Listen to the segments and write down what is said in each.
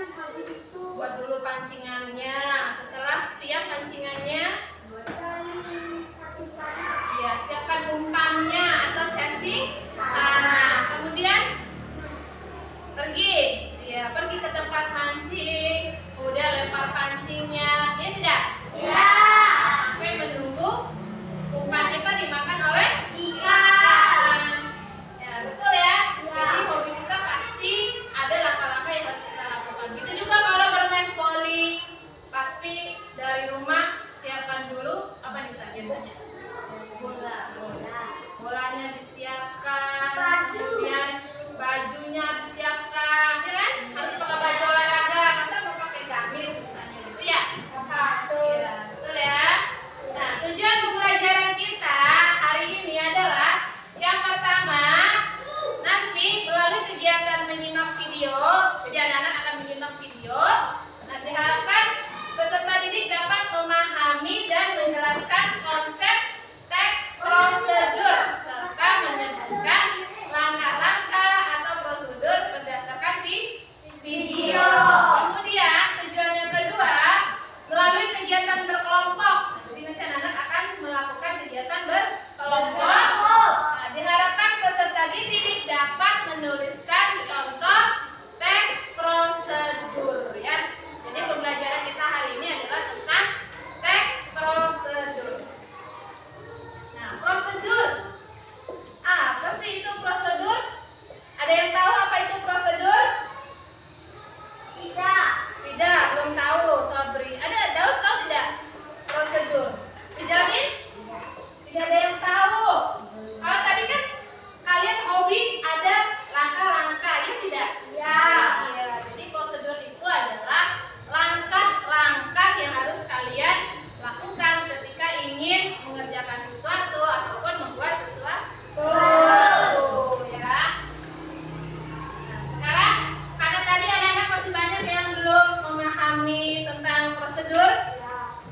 Buat dulu pancingannya. Setelah siap pancingannya, ya siapkan umpannya atau cacing tanah. Kemudian pergi ke tempat mancing. Udah lempar pancingnya, ya tidak? Ya. Sampai menunggu umpan kita dimakan oleh ikan. Ya betul ya. Jadi hobi kita pasti ada langkah-langkah yang harus kita lakukan. Gitu juga kalau bermain voli, pasti dari rumah siapkan dulu apa nih biasanya? Bolanya disiapkan, kemudian bajunya disiapkan, ya kan? Harus pakai baju olahraga, masa mau pakai gamis misalnya gitu ya? Ya, betul ya. Nah, tujuan pembelajaran kita hari ini adalah yang pertama, nanti melalui kegiatan menyimak video, jadi anak-anak akan menyimak video. Nah, diharapkan peserta didik dapat memahami dan menjelaskan konsep teks prosedur serta menentukan langkah-langkah atau prosedur berdasarkan video. Kemudian tujuan yang kedua, melalui kegiatan berkelompok. Jadi nanti anak-anak akan melakukan kegiatan berkelompok. Nah, diharapkan peserta didik dapat menuliskan contoh teks prosedur ya. Jadi pembelajaran kita hari ini adalah tentang teks prosedur. Nah, prosedur. Apa sih itu prosedur? Ada yang tahu apa itu prosedur? Tidak, belum tahu. Sabri. Tahu tidak? Prosedur. Dijamin? Tidak ada yang tahu. Kalau tadi kan kalian hobi ada langkah-langkah, ya tidak? Ya. Jadi prosedur itu adalah langkah-langkah yang harus kalian lakukan ketika ingin mengerjakan sesuatu ataupun membuat sesuatu. Ya. Nah, sekarang karena tadi anak-anak masih banyak yang belum memahami tentang prosedur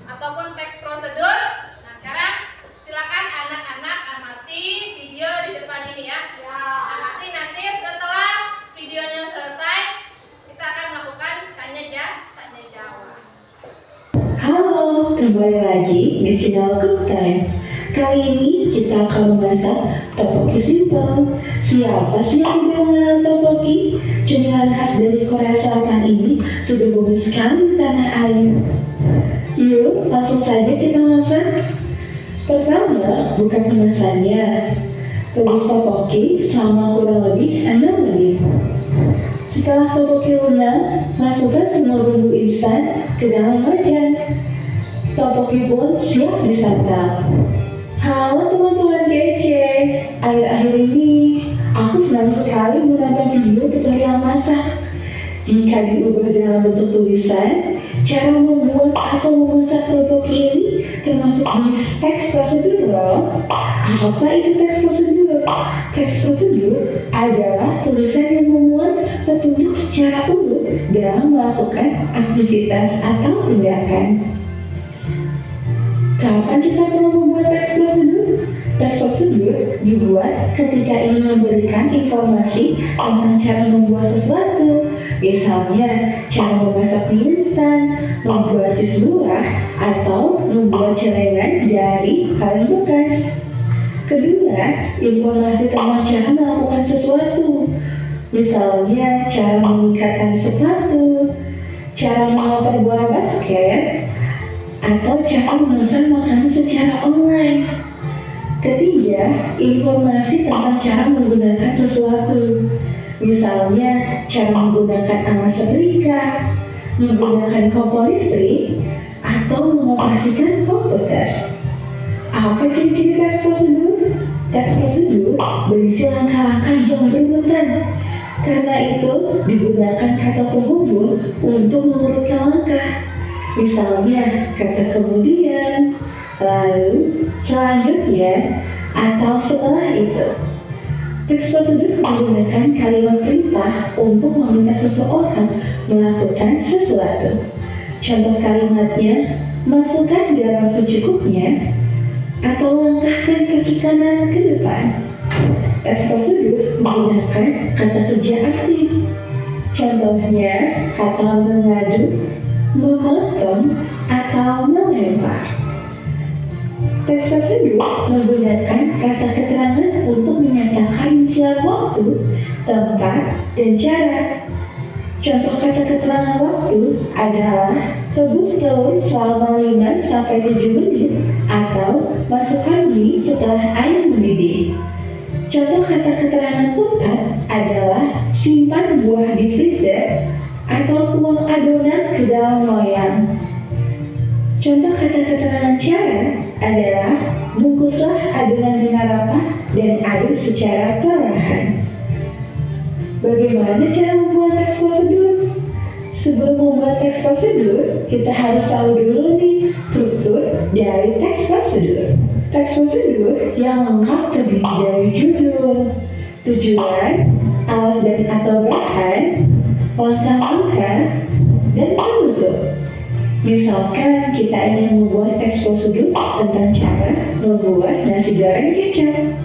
ataupun teks prosedur. Nah, sekarang silakan anak-anak amati video di depan ini ya. Amati, nanti setelah videonya selesai kita akan melakukan tanya jawab. Halo, kembali lagi di channel Cook Time. Kali ini kita akan memasak tteokbokki simple. Siapa sih yang tidak mengenal tteokbokki? Cemilan khas dari Korea Selatan ini sudah booming sekali di tanah air. Yuk, langsung saja kita masak. Pertama, buka kemasannya. Rebus tteokbokki selama kurang lebih 6 menit. Setelah tteokbokki lunak, masukkan semua bumbu instan ke dalam wajan. Tteokbokki pun siap disantap. Halo teman-teman kece, akhir-akhir ini aku senang sekali menonton video tutorial masak. Jika diubah dalam bentuk tulisan, cara membuat atau memasak tteokbokki ini termasuk di teks prosedur loh. Apa itu teks prosedur? Teks prosedur adalah tulisan yang memuat petunjuk secara umum dalam melakukan aktivitas atau tindakan. Kapan kita perlu membuat teks prosedur? Teks prosedur dibuat ketika ingin memberikan informasi tentang cara membuat sesuatu. Misalnya, cara memasak mie instan, membuat jus buah, atau membuat celengan dari kaleng bekas. Kedua, informasi tentang cara melakukan sesuatu. Misalnya, cara mengikatkan sepatu, cara melempar bola basket, atau cara memesan makanan secara online. Ketiga, informasi tentang cara menggunakan sesuatu. Misalnya, cara menggunakan alat setrika, menggunakan kompor listrik, atau mengoperasikan komputer. Apa ciri-ciri teks prosedur? Teks prosedur berisi langkah-langkah yang berurutan. Karena itu, digunakan kata penghubung untuk mengurutkan langkah. Misalnya, kata kemudian, lalu, selanjutnya, atau setelah itu. Teks prosedur menggunakan kalimat perintah untuk meminta seseorang melakukan sesuatu. Contoh kalimatnya, masukkan garam secukupnya, atau langkahkan kaki kanan ke depan. Teks prosedur menggunakan kata kerja aktif. Contohnya, kata mengadu, memotong, atau melempar. Teks prosedur menggunakan kata keterangan untuk menyatakan rincian waktu, tempat, dan cara. Contoh kata keterangan waktu adalah rebus telur selama 5-7 menit atau masukkan mie setelah air mendidih. Contoh kata keterangan tempat adalah simpan buah di freezer atau tuang adonan ke dalam loyang. Contoh kata keterangan cara adalah bungkuslah adonan dengan rapat dan aduk secara perlahan. Bagaimana cara membuat teks prosedur? Sebelum membuat teks prosedur, kita harus tahu dulu nih struktur dari teks prosedur. Teks prosedur yang lengkap terdiri dari judul, tujuan, alat dan atau bahan, langkah-langkah, dan penutup. Misalkan kita ingin membuat teks prosedur tentang cara membuat nasi goreng kecap.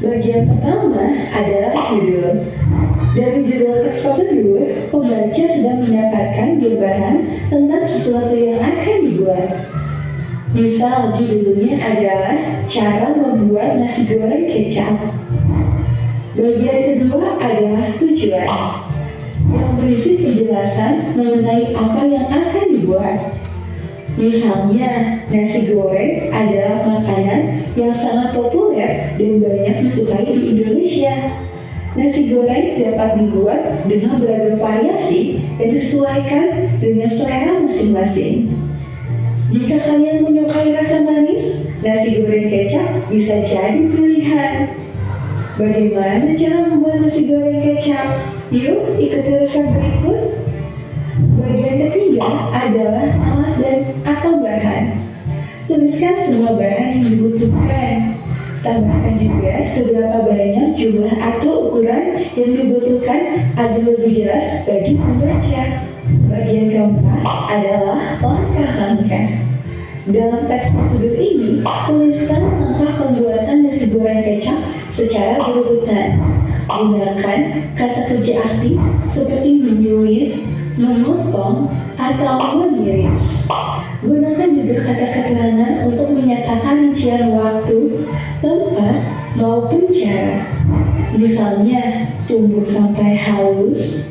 Bagian pertama adalah judul. Dari judul teks prosedur, pembaca sudah mendapatkan gambaran tentang sesuatu yang akan dibuat. Misal judulnya adalah cara membuat nasi goreng kecap. Bagian kedua adalah tujuan, yang berisi penjelasan mengenai apa yang akan dibuat. Misalnya, nasi goreng adalah makanan yang sangat populer dan banyak disukai di Indonesia. Nasi goreng dapat dibuat dengan beragam variasi dan disesuaikan dengan selera masing-masing. Jika kalian menyukai rasa manis, nasi goreng kecap bisa jadi pilihan. Bagaimana cara membuat nasi goreng kecap? Yuk, ikuti resep berikut. Bagian ketiga adalah alat dan atau bahan. Tuliskan semua bahan yang dibutuhkan. Tambahkan juga seberapa banyak jumlah atau ukuran yang dibutuhkan agar lebih jelas bagi pembaca. Bagian keempat adalah langkah-langkah. Dalam teks prosedur ini, tuliskan langkah pembuatan nasi goreng kecap secara berurutan. Gunakan kata kerja aktif seperti menyuit, memotong, atau mengiris. Gunakan juga kata keterangan untuk menyatakan rincian waktu, tempat, maupun cara. Misalnya, tumbuk sampai halus,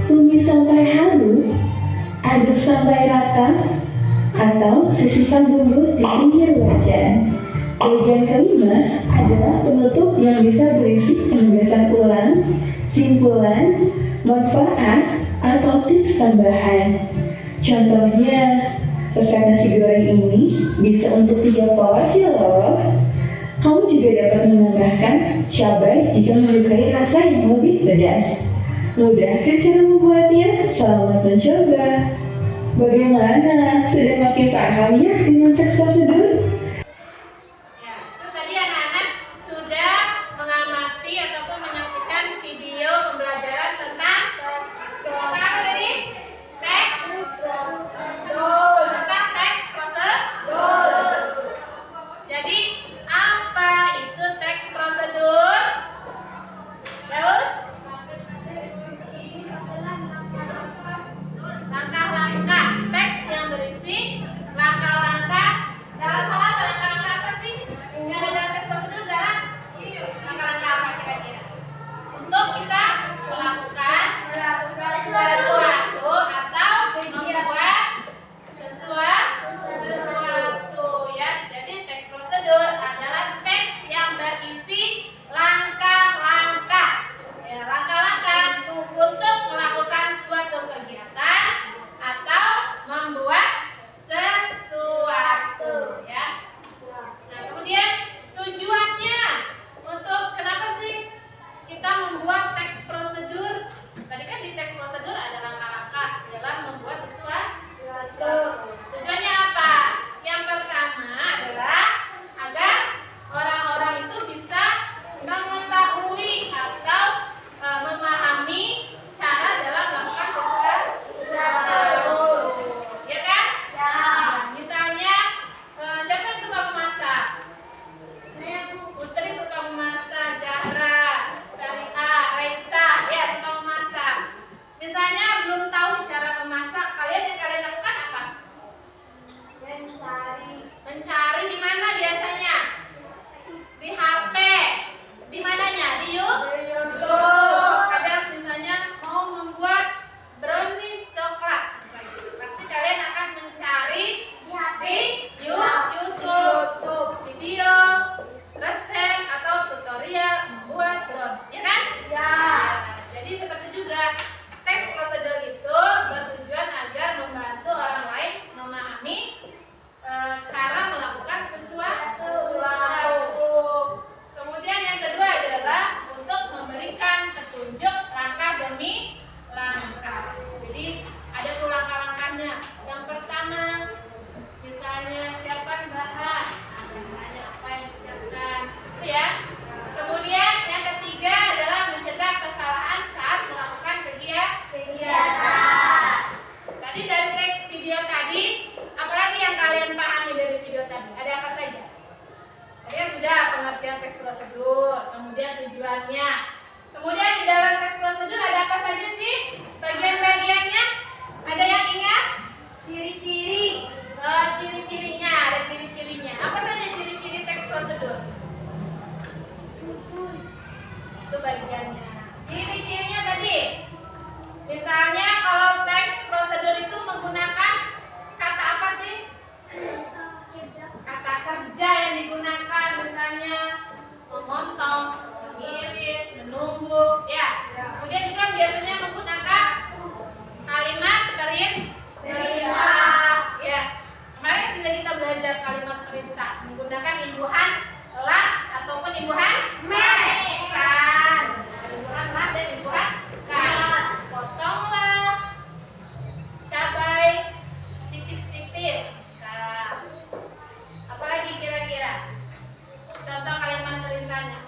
tumis sampai halus, aduk sampai rata, atau sisihkan bumbu di pinggir wajan. Bagian kelima adalah penutup yang bisa berisi penegasan ulang, simpulan, manfaat, atau tips tambahan. Contohnya, resep nasi goreng ini bisa untuk 3 porsi loh. Kamu juga dapat menambahkan cabai jika menyukai rasa yang lebih pedas. Mudah kan cara membuatnya? Selamat mencoba. Bagaimana? Sudah makin paham ya dengan teks prosedur? Ya, itu tadi anak-anak sudah mengamati ataupun menyaksikan video pembelajaran tentang apa tadi? Teks prosedur. Tentang teks prosedur. Jadi, apa itu teks prosedur? Terus? Langkah-langkah. Teks yang berisi langkah-langkah dalam hal apa? teks prosedur, kemudian tujuannya. Kemudian di dalam teks prosedur ada apa saja sih bagian-bagiannya? Ada yang ingat? Ciri-ciri. Ciri-cirinya, ada ciri-cirinya. Apa saja ciri-ciri teks prosedur? Itu bagiannya. Ciri-cirinya tadi. Misalnya kalau teks prosedur itu menggunakan kata apa sih? Kata kerja yang digunakan, misalnya memotong, mengiris, menunggu, ya. Kemudian juga biasanya menggunakan kalimat perintah, ya. Kemarin sudah kita belajar kalimat perintah menggunakan imbuhan lah ataupun imbuhan kan. Imbuhan lah dan imbuhan kan. Potonglah cabai tipis-tipis. Nah, apalagi kira-kira contoh kalimat perintahnya?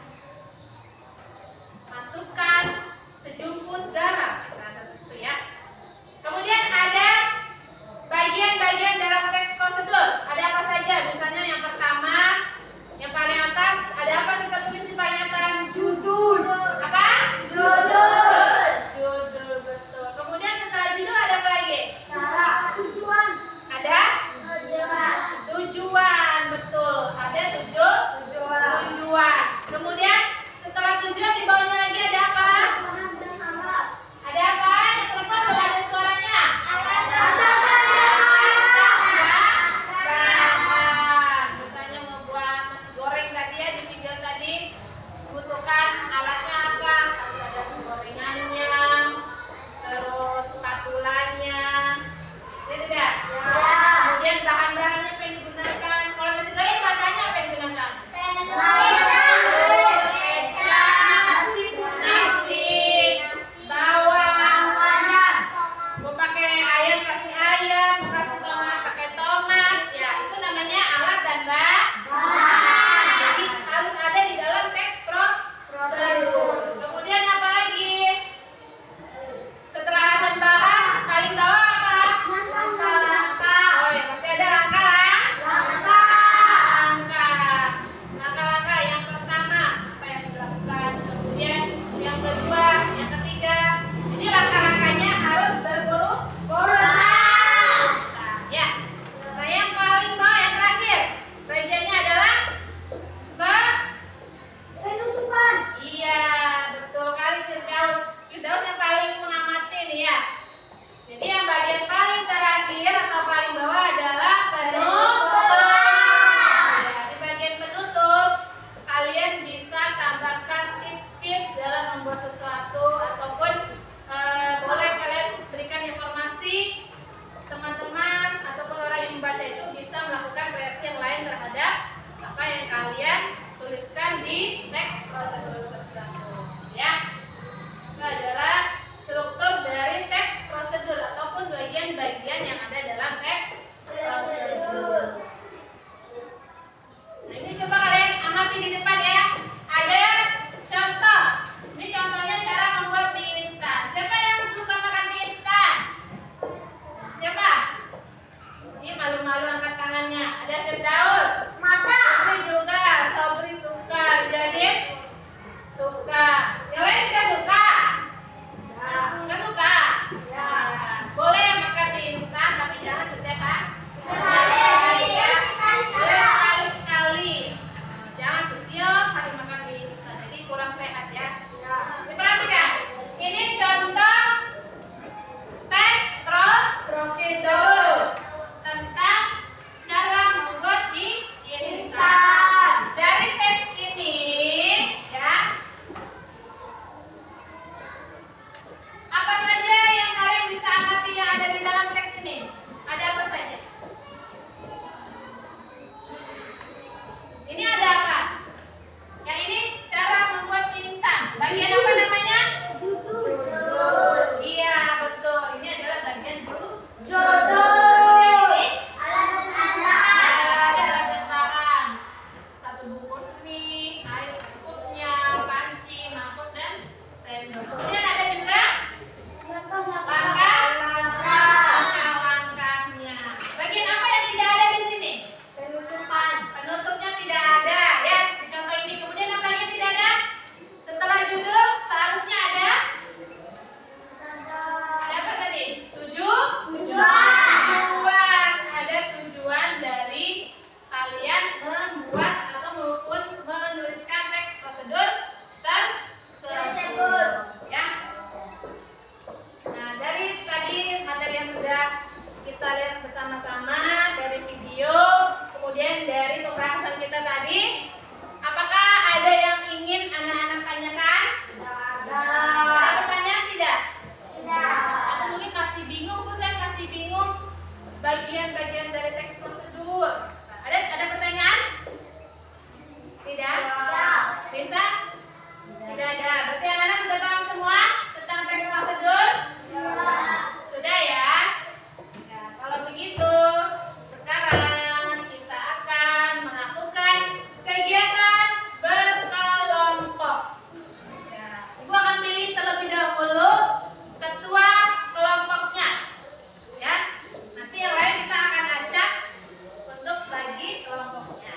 Masukkan sejumput garam, salah satu itu ya. Kemudian ada bagian-bagian dalam teks prosedur. Ada apa saja? Misalnya yang pertama, yang paling atas, ada apa kita tulis di paling atas? Judul. Apa? Judul. Judul, betul. Kemudian setelah judul ada apa lagi? Tujuan. Ada? Tujuan, betul. Ada tujuan. Kemudian setelah tujuan di bawahnya lagi ada apa? Ada apa? Yang perempuan belum ada suaranya. Bahan. Misalnya membuat nasi goreng tadi ya, di video tadi butuhkan alatnya apa? Ada penggorengannya, terus spatulanya. Ya tidak? Kemudian bahan-bahannya apa yang digunakan? Kalau nasi goreng bahannya apa yang digunakan? Mau pakai ayam kasih ayam, mau kasih tomat pakai tomat, ya itu namanya alat dan bahan. Jadi harus ada di dalam teks prosedur. Kemudian apa lagi? Setelah alat dan bahan, paling bawah apa? Oh ya, masih ada langkah-langkah yang pertama apa yang dilakukan, kemudian yang kedua, yang ketiga. Jadi langkah-langkahnya harus berurutan. Ya. Nah, yang paling bawah yang terakhir, bagiannya adalah penutupan. Iya, betul kali Firdaus. Firdaus yang paling mengamati nih ya. Jadi yang bagian paling terakhir atau paling bawah adalah penutupan. Ya, di bagian penutup kalian bisa tambahkan tips-tips dalam membuat sesuatu ataupun boleh kalian berikan informasi teman-teman ataupun orang yang membaca itu bisa melakukan reaksi yang lain terhadap apa yang kalian tuliskan di teks prosedur tersebut. Ya, itu adalah struktur dari teks prosedur ataupun bagian-bagian yang ada dalam teks prosedur. Nah, ini coba kalian amati di depan ya. Ada contoh. Ini contohnya cara membuat mie instan. Siapa yang suka makan mie instan? Siapa? Ini malu-malu angkat tangannya. Ada Firdaus. Ini juga Sobri suka. Jadi suka. Yang lain tidak suka? Nggak suka? Ya. Boleh makan mie instan tapi jangan setiap hari. sudah kita lihat bersama-sama dari video, kemudian dari pembahasan kita tadi. Apakah ada yang ingin anak-anak tanyakan? Ada pertanyaan tidak? Atau mungkin masih bingung, Bu, saya masih bingung bagian-bagian dari teks prosedur. Ada pertanyaan? Tidak? Bisa? Tidak ada. Berarti anak-anak sudah paham semua tentang teks prosedur? Sudah ya? Ya, kalau begitu, sekarang kita akan melakukan kegiatan berkelompok. Ya, Ibu akan pilih terlebih dahulu ketua kelompoknya. Ya, nanti yang lain kita akan ajak untuk bagi kelompoknya.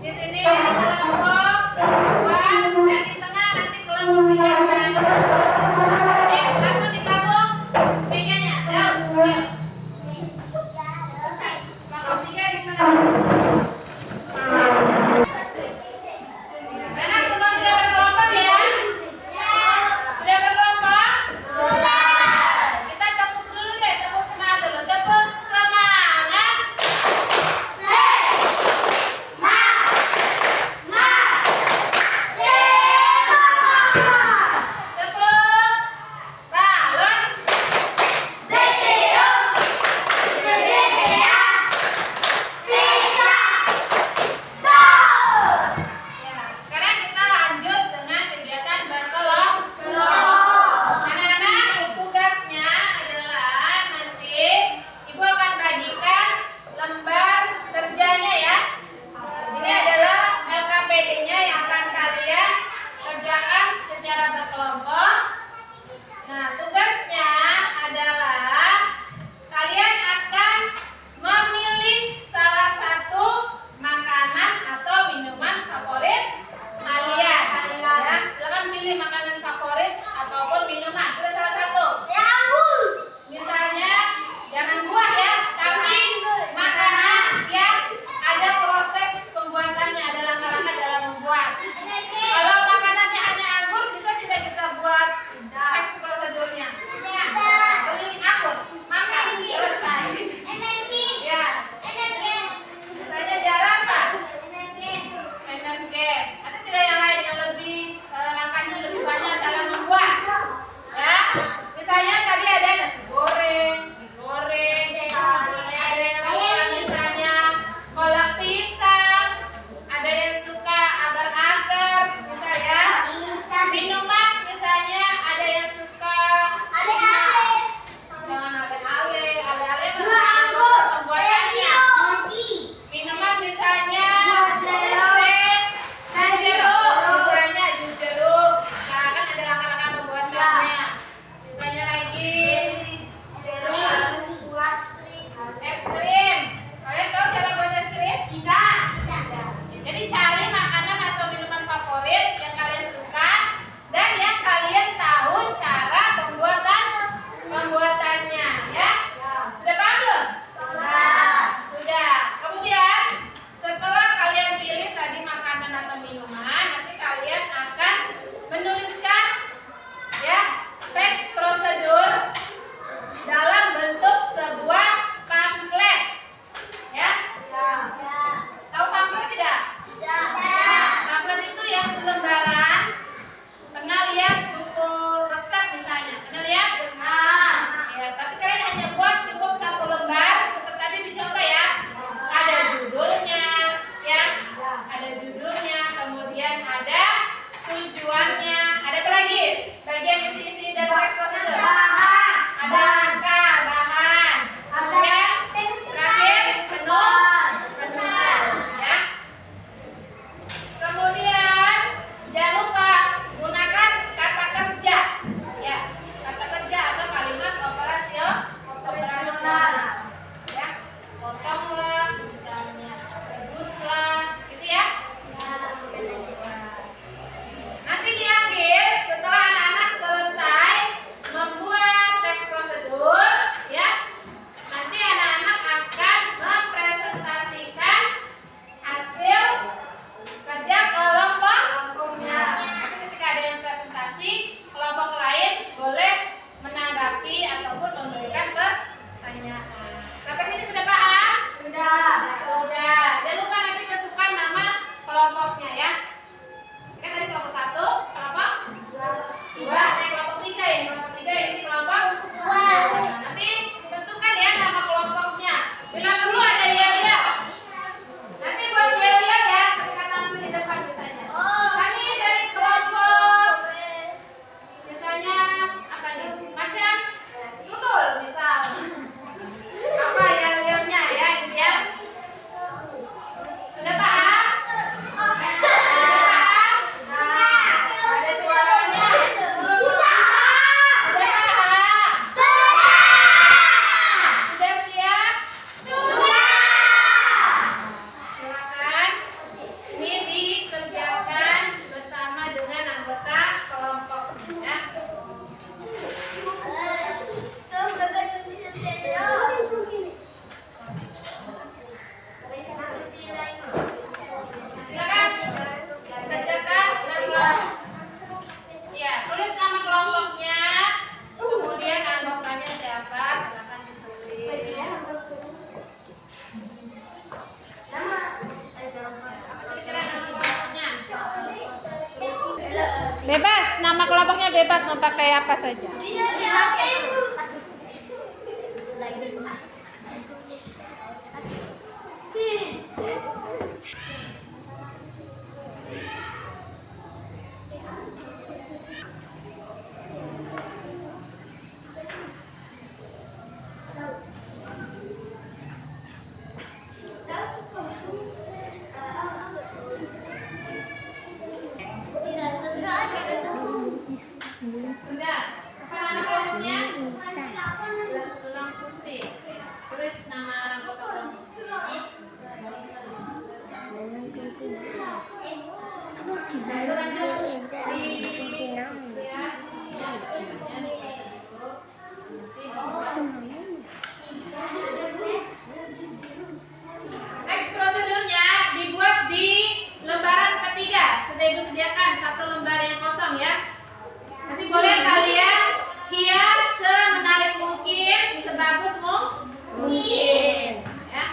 Di sini kelompok 2 dan di tengah nanti kelompok 3 kan. Oke, langsung digabung tiganya. Terus, yuk. Kelompok 3 di mana? Anak semua sudah berkelompok ya? Sudah berkelompok? Kita tepuk dulu deh, tepuk semangat dulu. Tepuk semangat. Bebas, nama kelompoknya bebas mau pakai apa saja. Sudah. Apa nama kelompoknya? Tulang putih. Terus nama anggota kelompoknya? Next prosedurnya dibuat di lembaran ketiga. Sudah Ibu sediakan satu lembar yang kosong ya. Nanti boleh kalian hias semenarik mungkin, sebagus mungkin. Ya.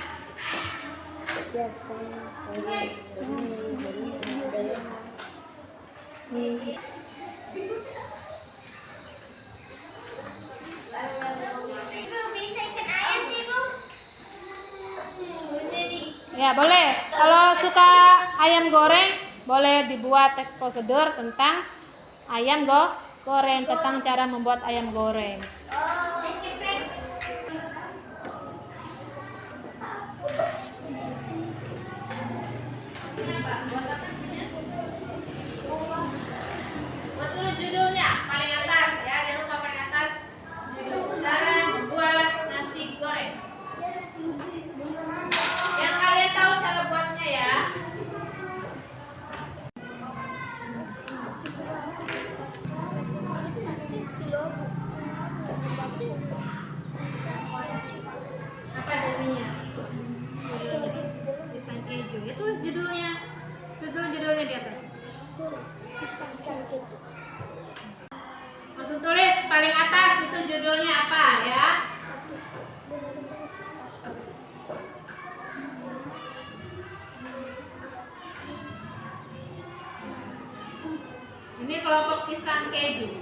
Ya boleh. Kalau suka ayam goreng, boleh dibuat teks prosedur tentang ayam goreng, tentang cara membuat ayam goreng. Buat dulu judulnya paling atas ya, jangan lupa paling atas judul cara membuat nasi goreng. Yang kalian tahu cara buatnya ya. Apa jadinya? Pisang keju. Ya tulis judulnya. Tulis dulu judulnya di atas. Langsung tulis paling atas itu judulnya apa ya? Ini kelompok pisang keju.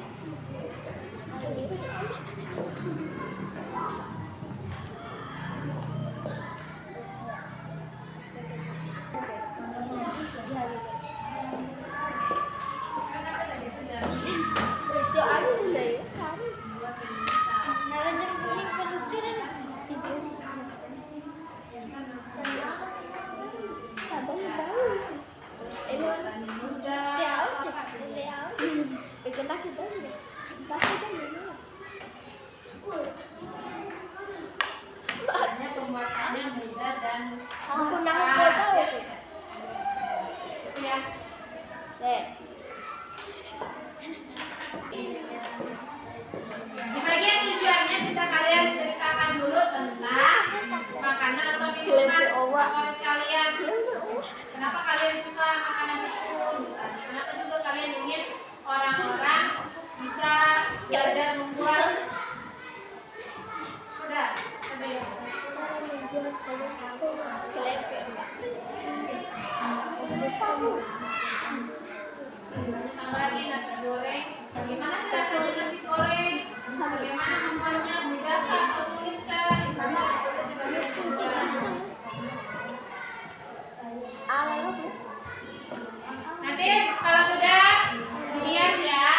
Pembuatannya mudah dan ya. Di bagian tujuannya bisa kalian ceritakan dulu tentang makanan atau minuman favorit kalian. Kenapa kalian suka makanan itu? Misalnya, kenapa juga kalian ingin orang-orang bisa belajar membuat? Udah, lagi nasi goreng. Bagaimana sih rasanya nasi goreng? Bagaimana membuatnya, mudah atau sulit kah? Nanti kalau sudah hias ya.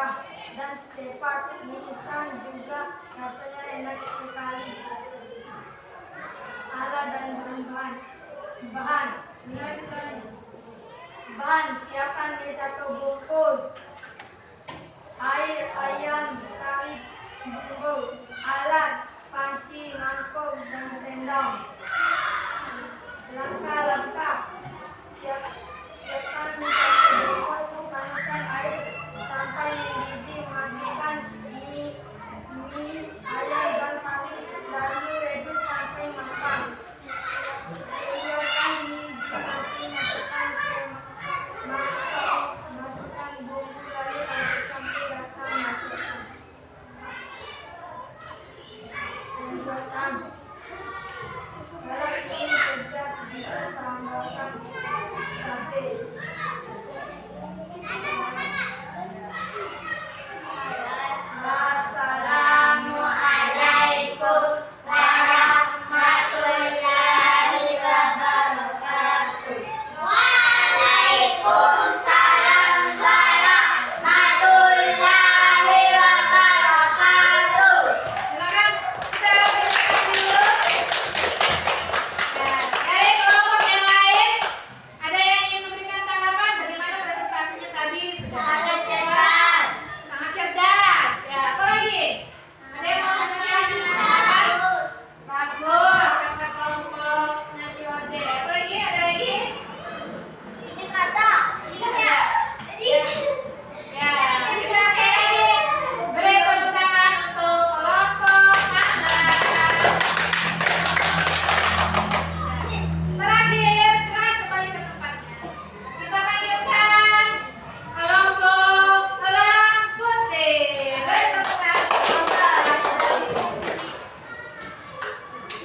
mudah dan cepat. Mie instan juga rasanya enak sekali. Alat dan bahan-bahan. Bahan siapkan mie 1 bungkus. Air, ayam, sari, bumbu. Alat, panci, mangkok, dan sendok. Langkah-langkah. Siapkan mie 1 bungkus, panaskan air sampai mendidih. Masukkan mie, ayam, dan sari, lalu rebus sampai matang. Keluarkan mie di panci, masukkan bumbu, lalu aduk sampai rata. Pembuatan. Kalau ingin pedas bisa tambahkan cabai. Assalamualaikum warahmatullahi wabarakatuh. Waalaikumsalam warahmatullahi wabarakatuh. Silakan kita bersiapkan dulu. Nah, dari kelompok yang lain, ada yang ingin memberikan tanggapan bagaimana presentasinya tadi? Sangat cerdas. Sangat cerdas. Ya, apa lagi? Ada yang mau memberikan tanggapan? Bagus, kata kelompoknya si Wade. Apa lagi? Ada lagi? Ini kata. Ya. Ya, kita sekali lagi beri tepuk tangan untuk kelompok Anda. Terakhir, silakan kembali ke tempatnya. Kita panggilkan kelompok Elang Putih. Beri tepuk tangan untuk kelompok Elang Putih.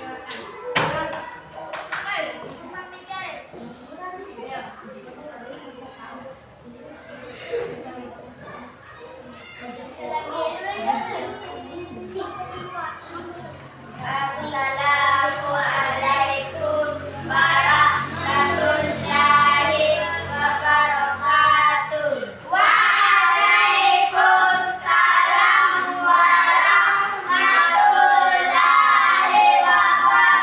Silakan. Ayo. Assalamualaikum warahmatullahi wabarakatuh. Waalaikumsalam warahmatullahi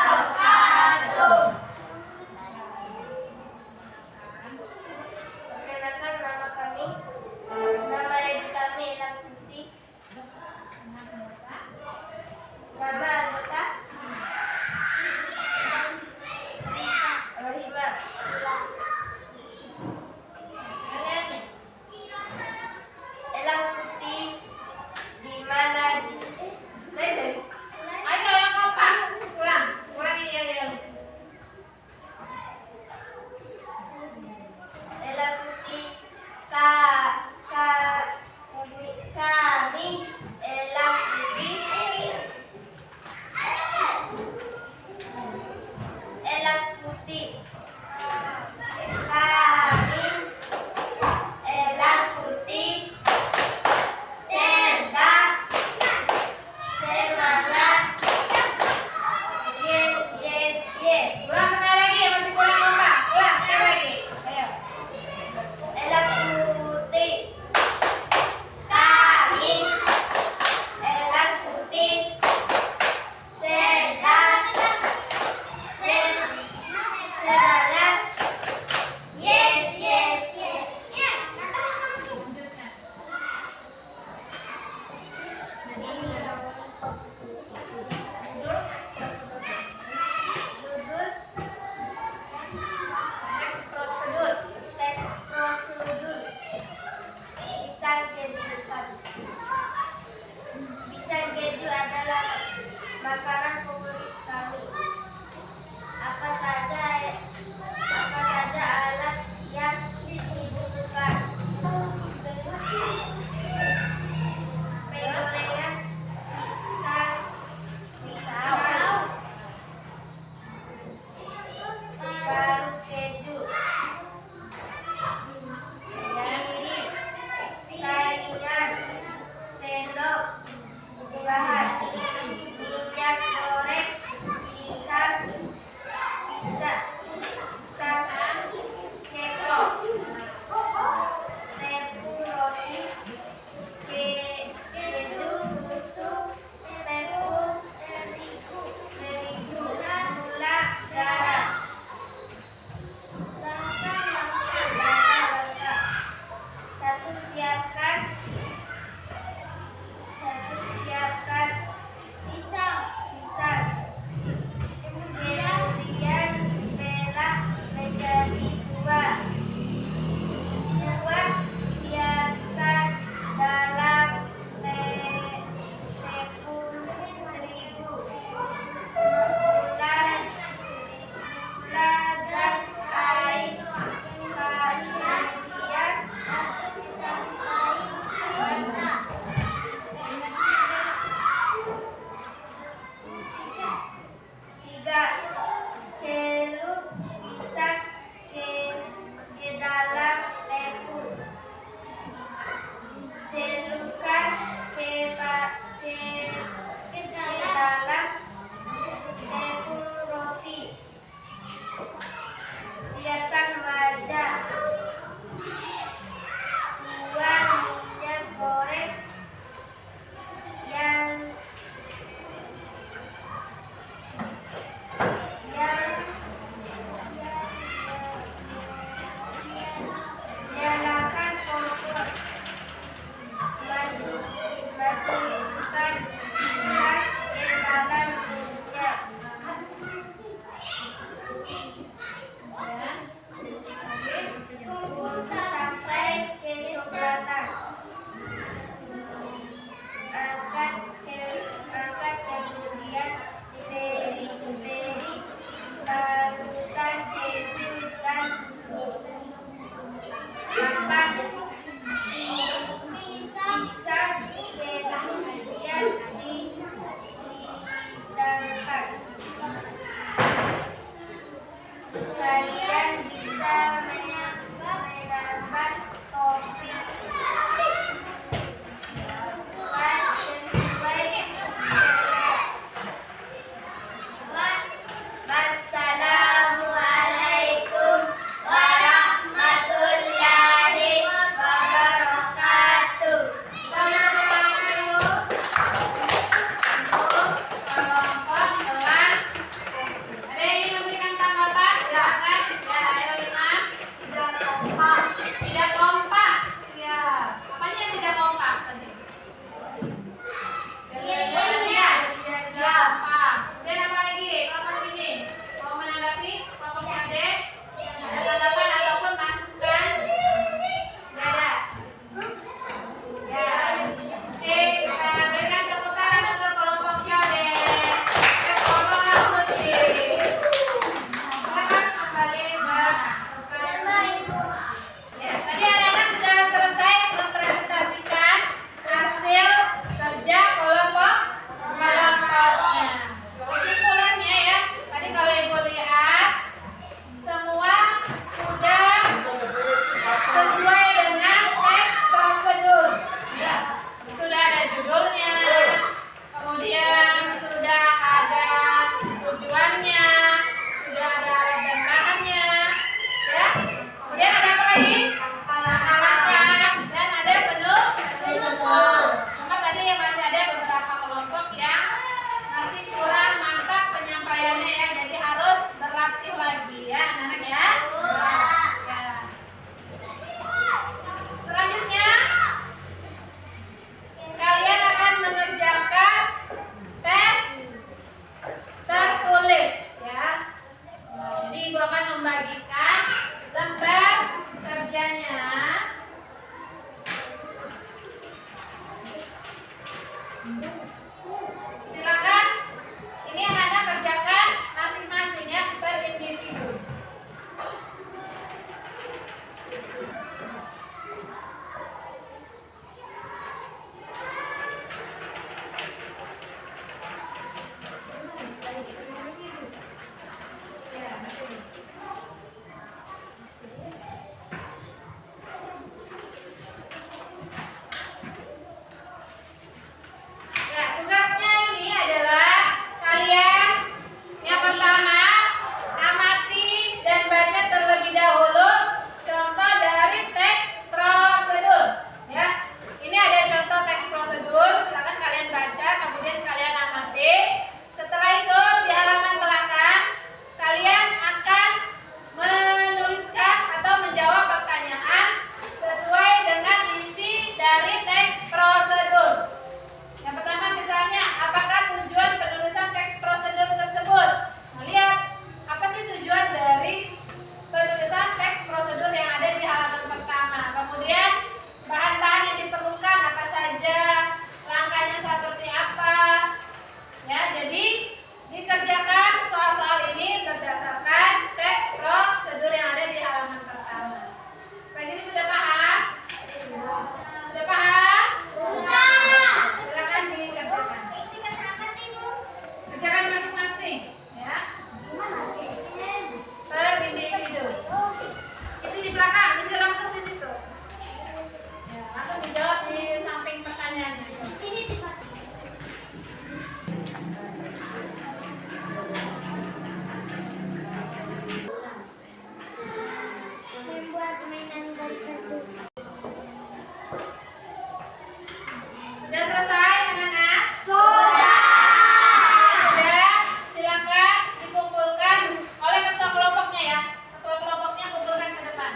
wabarakatuh. Perkenalkan nama kami. Nama ibu kami Elang Putih. Nama anggota Rohima. Elang Putih di mana di Ayo yang kompak. Ulang. Ulangi ya. Elang Putih kami Elang Putih. Elang Putih. Kami Elang Putih. Cerdas. Semangat. Yes, yes, yes. Ulang sekali lagi, masih kurang kompak. Ulang sekali lagi. Ayo. Elang Putih. Kami Elang Putih. Cerdas. Semangat. Yes, yes, yes. Duduk. Next prosedur. Teks prosedur. Pisang keju depan. Pisang keju adalah makanan favorit kami. Apa saja alat yang dibutuhkan? Penggorengan pisang, parut keju, diri, saringan, sendok, bahan, minyak goreng, Silakan. Ini anak-anak kerjakan masing-masing ya, per individu. Ya, tugasnya ini adalah kalian yang pertama amati dan baca terlebih dahulu contoh dari teks prosedur. Ya, ini ada contoh teks prosedur. Silakan kalian baca, kemudian kalian amati. Setelah itu di halaman belakang kalian akan menuliskan atau menjawab pertanyaan sesuai dengan isi dari teks prosedur. Yang pertama misalnya, apakah tujuan penulisan teks prosedur tersebut? Melihat apa sih tujuan dari penulisan teks prosedur yang ada di halaman pertama. Kemudian bahan-bahan yang diperlukan apa saja, langkahnya seperti apa. Ya, jadi dikerjakan soal-soal ini berdasarkan teks prosedur yang ada di halaman pertama. Baik, ini sudah paham? Sudah paham? Silakan dikerjakan. Kerjakan masing-masing, ya. Per individu. Isi di belakang, isi langsung di situ. Ya, langsung dijawab di samping pertanyaannya. Membuat mainan dari kardus. Sudah selesai, anak-anak? Sudah, silakan dikumpulkan oleh ketua kelompoknya ya. Ketua kelompoknya kumpulkan ke depan.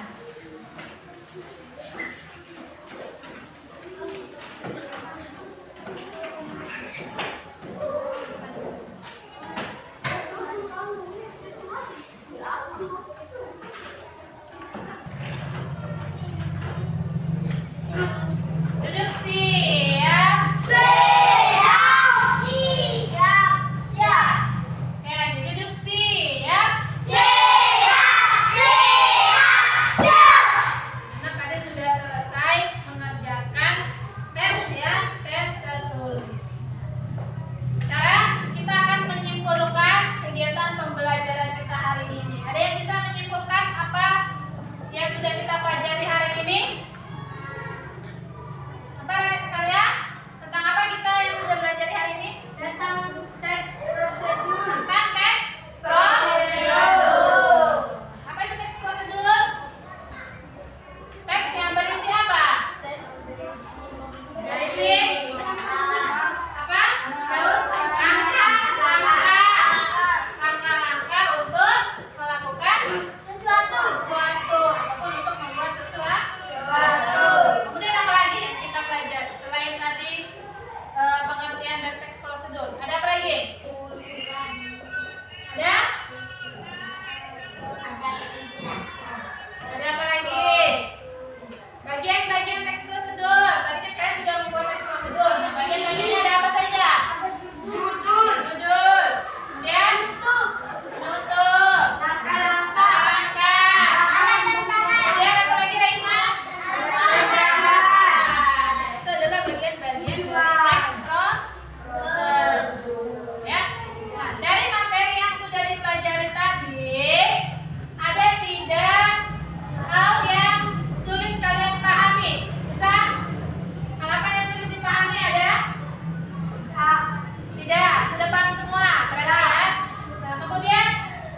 Duduk siap. Oke, lagi duduk siap. Anak tadi sudah selesai mengerjakan tes ya, tes tertulis. Sekarang kita akan menyimpulkan kegiatan pembelajaran kita hari ini. Ada yang bisa menyimpulkan apa yang sudah kita pelajari hari ini? Apa saya? Tentang apa kita yang sudah belajar hari ini? Tentang teks prosedur. Tentang teks prosedur. Apa itu teks prosedur? Teks yang berisi apa? Berisi apa? Terus langkah-langkah untuk melakukan sesuatu ataupun untuk membuat sesuatu. Kemudian apa lagi yang kita pelajari selain tadi pengertian dari teks prosedur? Ada apa lagi? Ada? Ada apa lagi? Bagian-bagian teks prosedur. Tadi kan kalian sudah membuat teks prosedur. Nah, bagian-bagiannya ada apa saja? Judul. Kemudian penutup. Langkah-langkah. Kemudian apa lagi, Raima? Itu adalah bagian-bagian teks prosedur. Ya. Nah, dari materi yang sudah dipelajari tadi, ada tidak hal yang sulit kalian pahami? Bisa? Hal apa yang sulit dipahami ada? Tidak, sudah paham semua. Berarti ya. Nah, kemudian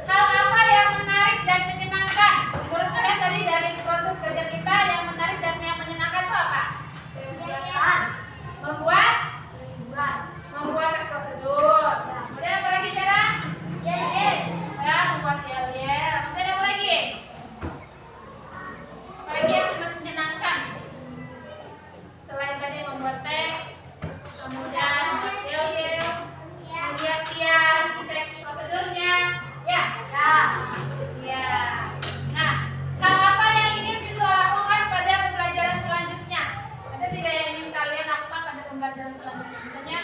hal apa yang menarik dan menyenangkan? Menurut kalian tadi dari proses kerja kita yang menarik dan yang menyenangkan itu apa? Membuat teks prosedur. Nah, kemudian apa lagi, Jara? Ya, membuat yel-yel. Kemudian apa lagi? Apa lagi yang menyenangkan? Selain tadi membuat teks, kemudian membuat yel-yel, menghias-hias teks prosedurnya. Ya. Nah, hal apa yang ingin siswa lakukan pada pembelajaran selanjutnya? Ada tidak yang ingin kalian lakukan pada pembelajaran selanjutnya? Misalnya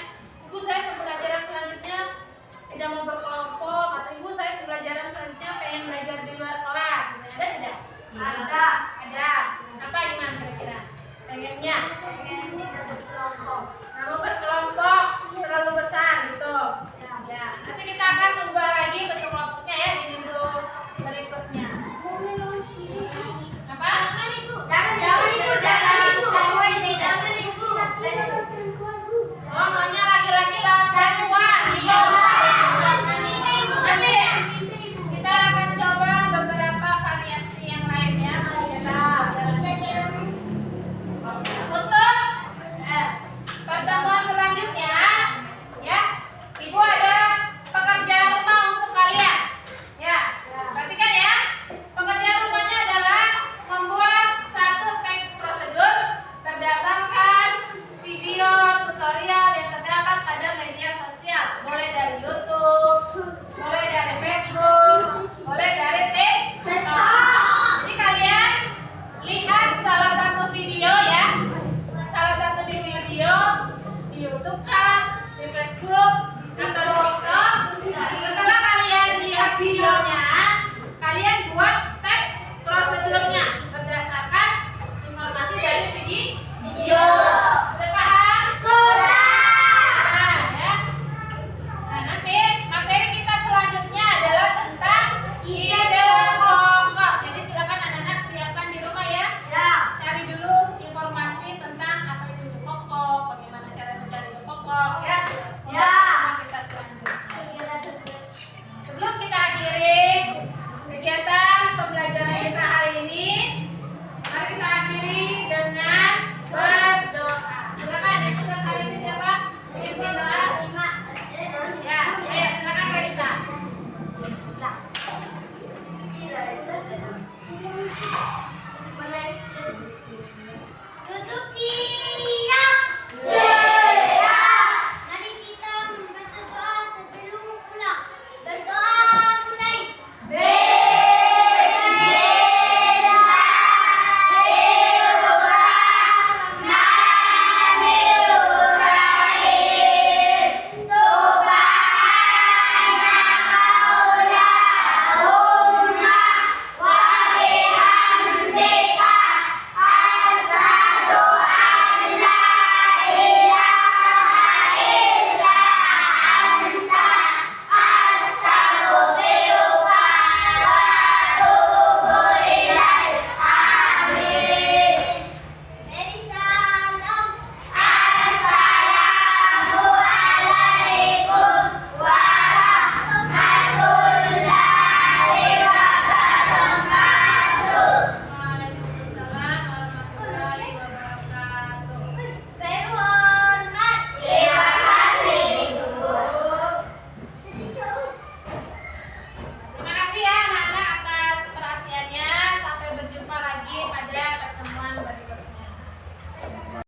di YouTube kah? Di Facebook?